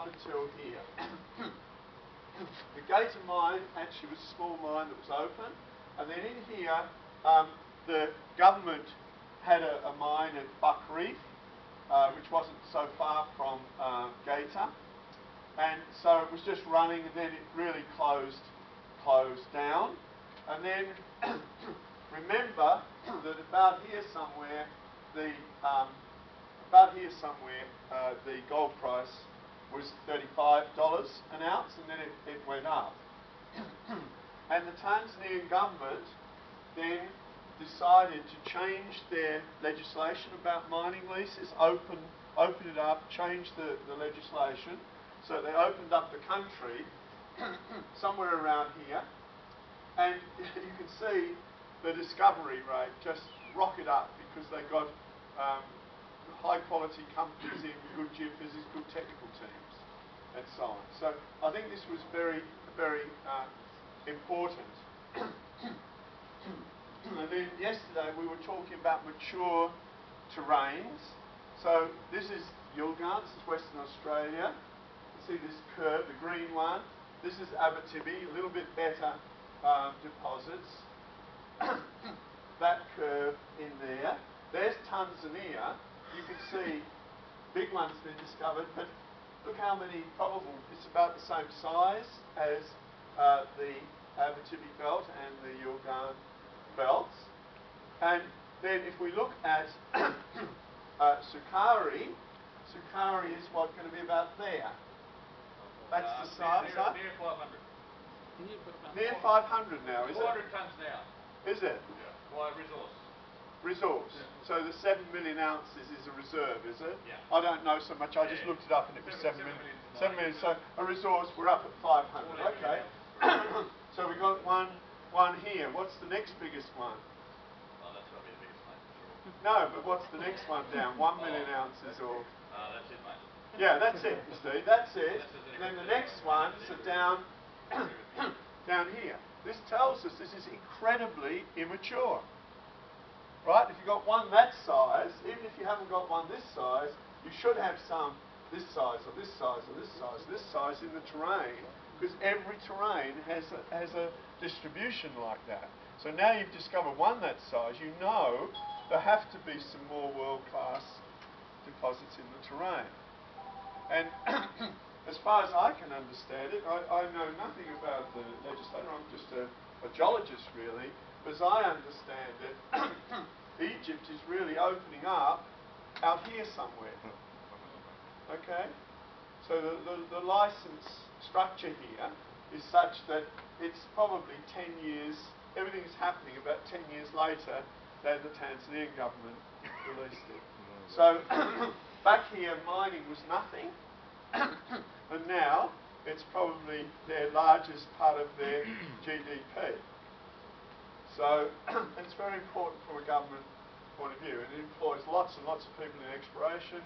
until here. The Gator mine actually was a small mine that was open, and then in here the government had a mine at Buck Reef, which wasn't so far from Gator, and so it was just running, and then it really closed down. And then remember that about here somewhere the gold price was $35 an ounce, and then it went up. And the Tanzanian government then decided to change their legislation about mining leases, open it up, change the legislation. So they opened up the country somewhere around here, and you can see the discovery rate just rocket up because they got high quality companies in, good geophysics, good technical teams, and so on. So I think this was very important. And then yesterday we were talking about mature terrains. So this is Yilgarn, this is Western Australia. You see this curve, the green one. This is Abitibi, a little bit better deposits. That curve in there. There's Tanzania. You can see big ones been discovered, but look how many probable. It's about the same size as the Abitibi belt and the Yilgarn belts. And then if we look at Sukari is what going to be about there. That's the size. Near 500. Near 500 now, is it? 400 tonnes now. Is it? Yeah. Well, resource. Resource. Yeah. So the 7 million ounces is a reserve, is it? Yeah. I don't know so much. I just looked it up and it was 7 million. 7 million. So a resource, we're up at 500. Okay. So we got one here. What's the next biggest one? Oh, that's got to be the biggest one, for sure. No, but what's the next one down? 1 million ounces or? That's it, mate. Yeah, that's it. You see, that's it. And then the next ones are down here. This tells us this is incredibly immature. Right? If you've got one that size, even if you haven't got one this size, you should have some this size or this size or this size or this size in the terrain, because every terrain has a distribution like that. So now you've discovered one that size, you know there have to be some more world-class deposits in the terrain. And as far as I can understand it, I know nothing about the legislator, I'm just a geologist really, but as I understand it, Egypt is really opening up out here somewhere. Okay? So the license structure here is such that it's probably 10 years, everything is happening about 10 years later than the Tanzanian government released it. So back here mining was nothing, and now it's probably their largest part of their GDP. So it's very important from a government point of view, and it employs lots and lots of people in exploration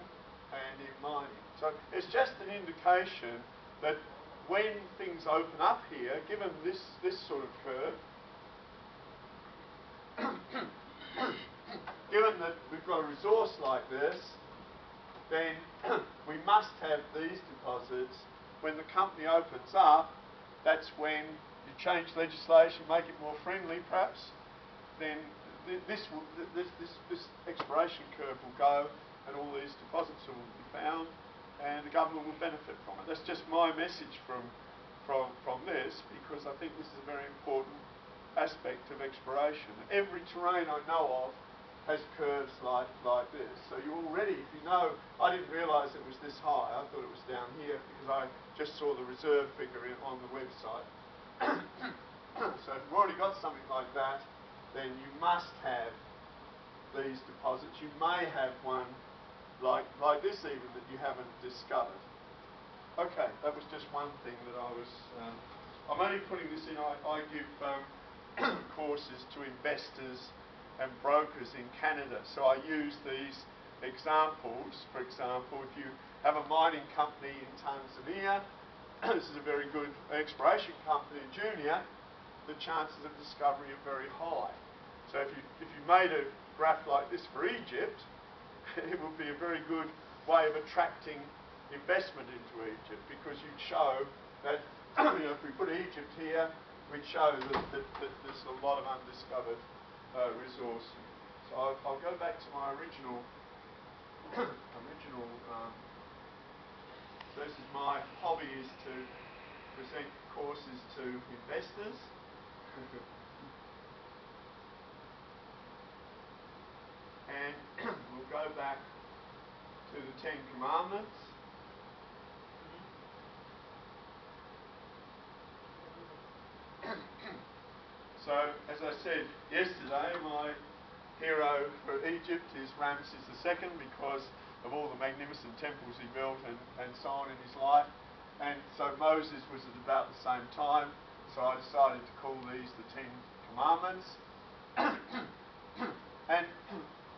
and in mining. So it's just an indication that when things open up here, given this sort of curve, given that we've got a resource like this, then we must have these deposits. When the company opens up, that's when you change legislation, make it more friendly perhaps, then this exploration curve will go and all these deposits will be found and the government will benefit from it. That's just my message from this, because I think this is a very important aspect of exploration. Every terrain I know of has curves like this. So you already, if you know, I didn't realise it was this high. I thought it was down here because I just saw the reserve figure on the website. So if you've already got something like that, then you must have these deposits. You may have one like this even that you haven't discovered. Okay, that was just one thing that I was... I'm only putting this in, I give courses to investors and brokers in Canada. So I use these examples. For example, if you have a mining company in Tanzania, this is a very good exploration company, junior, the chances of discovery are very high. So if you made a graph like this for Egypt, it would be a very good way of attracting investment into Egypt, because you'd show that if we put Egypt here, we'd show that there's a lot of undiscovered resource. So I'll go back to my original this is my hobby, is to present courses to investors. And we'll go back to the Ten Commandments. So, as I said yesterday, my hero for Egypt is Ramses II, because of all the magnificent temples he built and so on in his life. And so Moses was at about the same time, so I decided to call these the Ten Commandments. And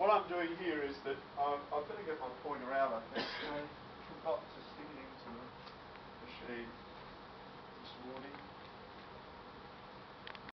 what I'm doing here is that I've got to get my pointer out, I think. I forgot to